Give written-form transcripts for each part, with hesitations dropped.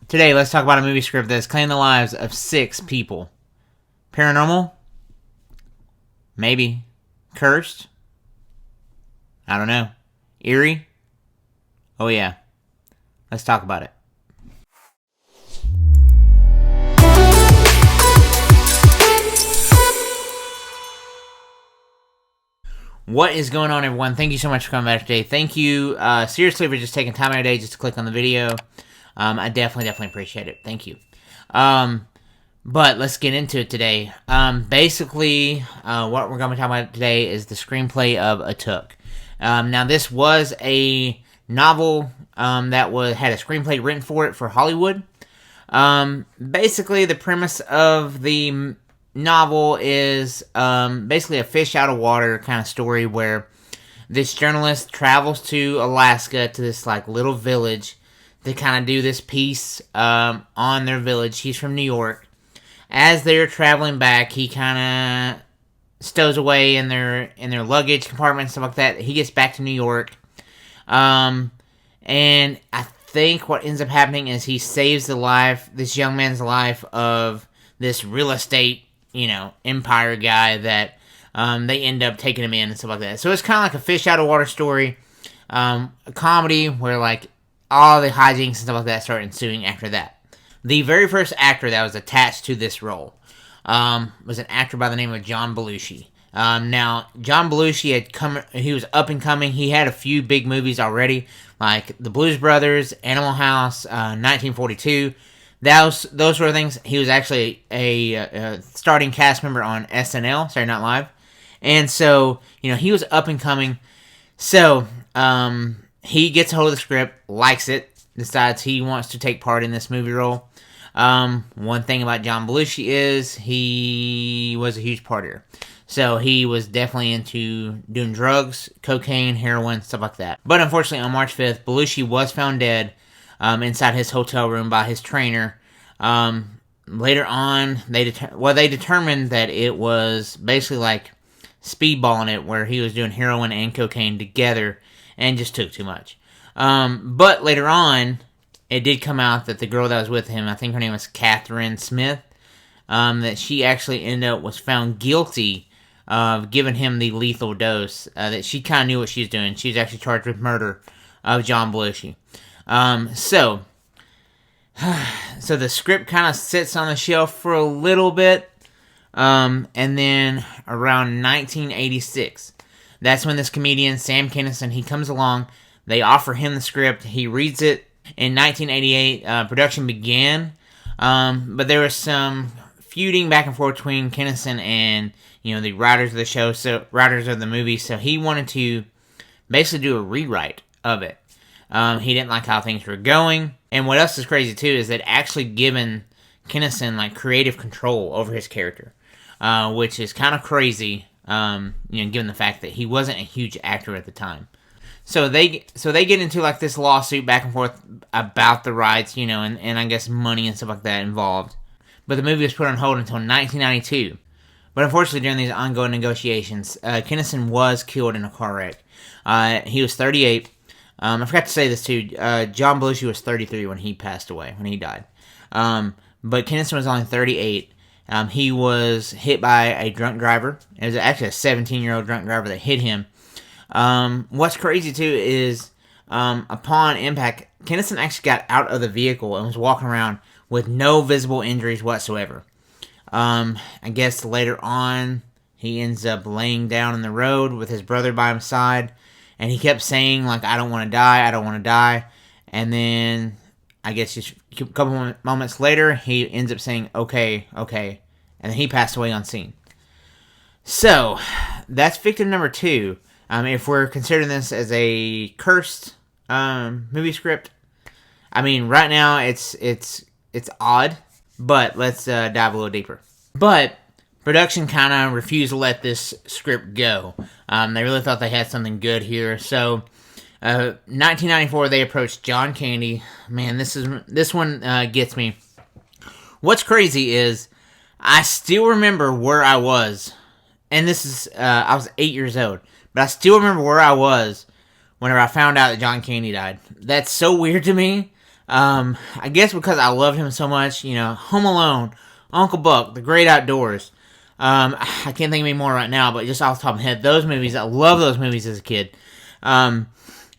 Today, let's talk about a movie script that's claimed the lives of 6 people. Paranormal? Maybe. Cursed? I don't know. Eerie? Oh yeah. Let's talk about it. What is going on, everyone? Thank you so much for coming back today. Thank you, seriously, for just taking time out of your day just to click on the video. I definitely appreciate it. Thank you. But let's get into it today. Basically, what we're going to be talking about today is the screenplay of Atuk. Now, this was a novel that had a screenplay written for it for Hollywood. Basically, the premise of the novel is basically a fish out of water kind of story where this journalist travels to Alaska to this like little village to kind of do this piece on their village. He's from New York. As they're traveling back, he kind of stows away in their luggage compartment and stuff like that. He gets back to New York, and I think what ends up happening is he saves this young man's life of this real estate, empire guy that they end up taking him in and stuff like that. So it's kind of like a fish out of water story, a comedy where like all the hijinks and stuff like that start ensuing after that. The very first actor that was attached to this role was an actor by the name of John Belushi. Now, John Belushi he was up and coming. He had a few big movies already, like The Blues Brothers, Animal House, 1942. Those sort of things. He was actually a starting cast member on SNL, Saturday Night Live. And so, he was up and coming. So, he gets a hold of the script, likes it, decides he wants to take part in this movie role. One thing about John Belushi is he was a huge partier. So he was definitely into doing drugs, cocaine, heroin, stuff like that. But unfortunately, on March 5th, Belushi was found dead inside his hotel room by his trainer. Later on, they determined that it was basically like speedballing it, where he was doing heroin and cocaine together and just took too much. But later on, it did come out that the girl that was with him, I think her name was Catherine Smith, that she actually was found guilty of giving him the lethal dose, that she kind of knew what she was doing. She was actually charged with murder of John Belushi. So the script kind of sits on the shelf for a little bit, and then around 1986, that's when this comedian, Sam Kinison, he comes along. They offer him the script. He reads it. In 1988, production began, but there was some feuding back and forth between Kinison and the writers of the show, writers of the movie. So he wanted to basically do a rewrite of it. He didn't like how things were going. And what else is crazy too is that actually given Kinison like creative control over his character, which is kind of crazy. Given the fact that he wasn't a huge actor at the time. So they get into like this lawsuit back and forth about the rights, and I guess money and stuff like that involved. But the movie was put on hold until 1992. But unfortunately, during these ongoing negotiations, Kinison was killed in a car wreck. He was 38. I forgot to say this too. John Belushi was 33 when he passed away, when he died. But Kinison was only 38. He was hit by a drunk driver. It was actually a 17-year-old drunk driver that hit him. What's crazy too is, upon impact, Kinison actually got out of the vehicle and was walking around with no visible injuries whatsoever. I guess later on, he ends up laying down in the road with his brother by his side, and he kept saying, like, I don't want to die. And then, I guess just a couple moments later, he ends up saying, okay, and then he passed away on scene. So, that's victim number 2. If we're considering this as a cursed movie script, right now it's odd, but let's dive a little deeper. But production kind of refused to let this script go. They really thought they had something good here. So, 1994, they approached John Candy. Man, this one gets me. What's crazy is I still remember where I was, and this is I was 8 years old. But I still remember where I was whenever I found out that John Candy died. That's so weird to me. I guess because I love him so much, Home Alone, Uncle Buck, The Great Outdoors. I can't think of any more right now, but just off the top of my head, those movies, I love those movies as a kid. And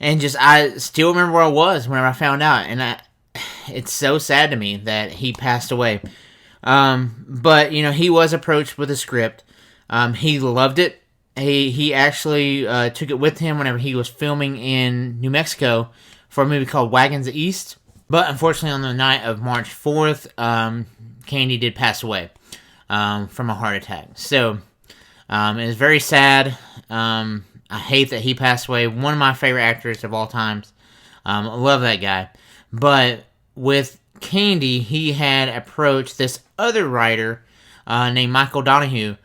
just, I still remember where I was whenever I found out, and it's so sad to me that he passed away. But, he was approached with a script. He loved it. He actually took it with him whenever he was filming in New Mexico for a movie called Wagons East. But unfortunately, on the night of March 4th, Candy did pass away from a heart attack. So it was very sad. I hate that he passed away. One of my favorite actors of all times. I love that guy. But with Candy, he had approached this other writer named Michael Donahue.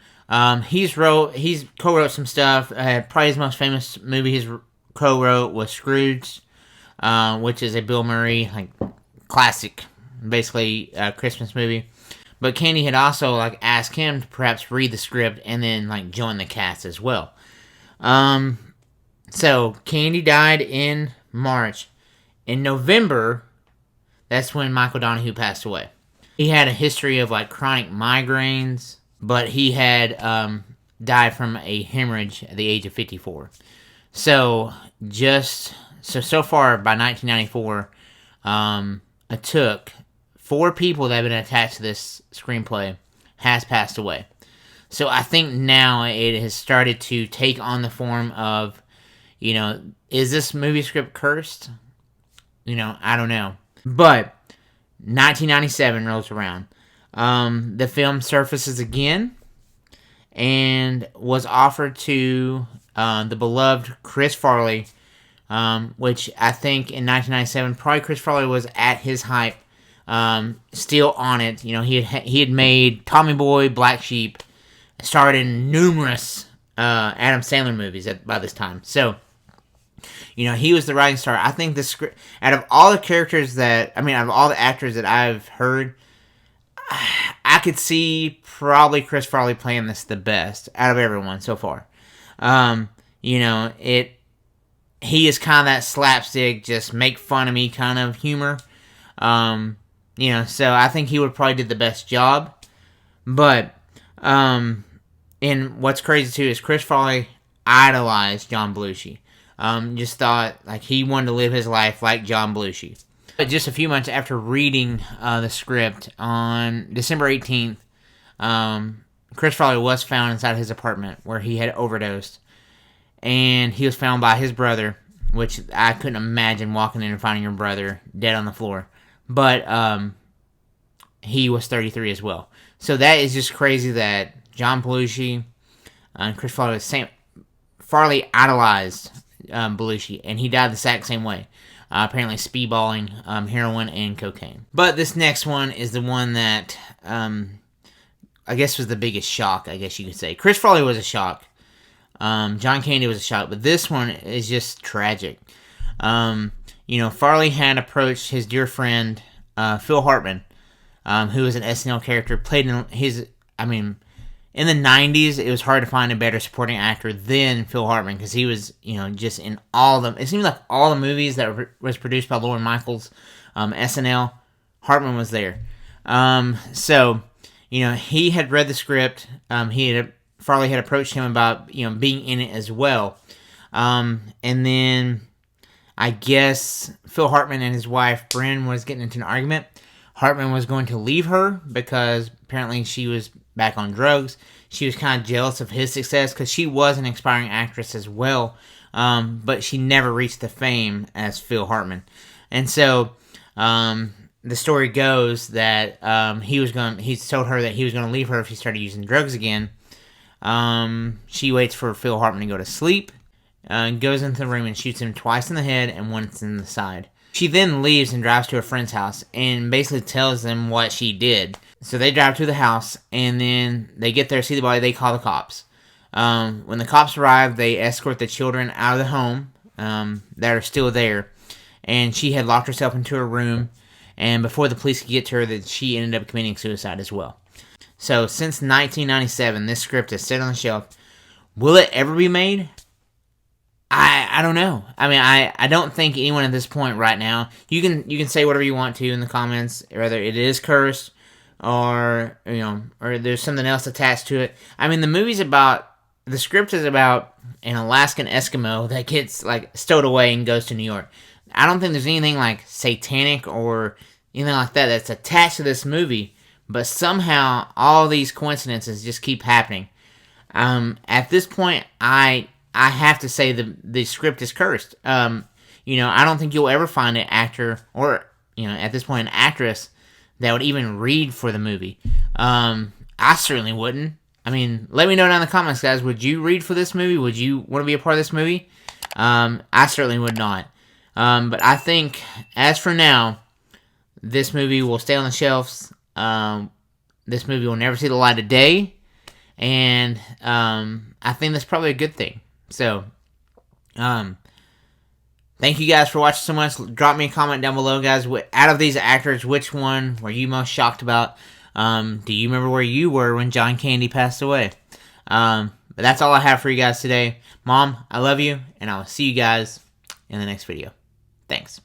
He's co-wrote some stuff. Probably his most famous movie he's co-wrote was Scrooge, which is a Bill Murray classic, basically Christmas movie. But Candy had also asked him to perhaps read the script and then join the cast as well. So Candy died in March. In November, that's when Michael Donahue passed away. He had a history of chronic migraines, but he had died from a hemorrhage at the age of 54. So far by 1994, Atuk, 4 people that have been attached to this screenplay has passed away. So I think now it has started to take on the form of, is this movie script cursed? I don't know. But 1997 rolls around. The film surfaces again and was offered to the beloved Chris Farley, which I think in 1997, probably Chris Farley was at his hype, still on it. He had made Tommy Boy, Black Sheep, starred in numerous Adam Sandler movies by this time. So, he was the rising star. I think the script, out of all the characters out of all the actors that I've heard, I could see probably Chris Farley playing this the best out of everyone so far. He is kind of that slapstick, just make fun of me kind of humor. So I think he would probably do the best job. But, and what's crazy too is Chris Farley idolized John Belushi. Just thought he wanted to live his life like John Belushi. But just a few months after reading the script on December 18th, Chris Farley was found inside his apartment where he had overdosed. And he was found by his brother, which I couldn't imagine walking in and finding your brother dead on the floor. But he was 33 as well. So that is just crazy that John Belushi and Chris Farley idolized Belushi, and he died the exact same way. Apparently speedballing, heroin, and cocaine. But this next one is the one that I guess was the biggest shock, I guess you could say. Chris Farley was a shock. John Candy was a shock, but this one is just tragic. Farley had approached his dear friend, Phil Hartman, who was an SNL character, played in in the 90s, it was hard to find a better supporting actor than Phil Hartman, because he was, just in all the, it seemed like all the movies that was produced by Lorne Michaels, SNL, Hartman was there. He had read the script, Farley had approached him about, being in it as well. And then, I guess, Phil Hartman and his wife, Bryn, was getting into an argument. Hartman was going to leave her because apparently she was back on drugs. She was kind of jealous of his success because she was an aspiring actress as well, but she never reached the fame as Phil Hartman. And so the story goes that he told her that he was going to leave her if she started using drugs again. She waits for Phil Hartman to go to sleep, goes into the room and shoots him twice in the head and once in the side. She then leaves and drives to a friend's house and basically tells them what she did. So they drive to the house, and then they get there, see the body, they call the cops. When the cops arrive, they escort the children out of the home that are still there. And she had locked herself into her room, and before the police could get to her, that she ended up committing suicide as well. So since 1997, this script is set on the shelf. Will it ever be made? I don't know. I mean, I don't think anyone at this point right now. You can say whatever you want to in the comments, whether it is cursed or or there's something else attached to it. I mean, the script is about an Alaskan Eskimo that gets like stowed away and goes to New York. I don't think there's anything like satanic or anything like that that's attached to this movie, but somehow all these coincidences just keep happening. At this point, I have to say the script is cursed. I don't think you'll ever find an actor or at this point an actress that would even read for the movie. I certainly wouldn't. I mean, let me know down in the comments, guys. Would you read for this movie? Would you want to be a part of this movie? I certainly would not. But I think, as for now, this movie will stay on the shelves. This movie will never see the light of day. And I think that's probably a good thing. So, thank you guys for watching so much. Drop me a comment down below, guys. Out of these actors, which one were you most shocked about? Do you remember where you were when John Candy passed away? But that's all I have for you guys today. Mom, I love you, and I'll see you guys in the next video. Thanks.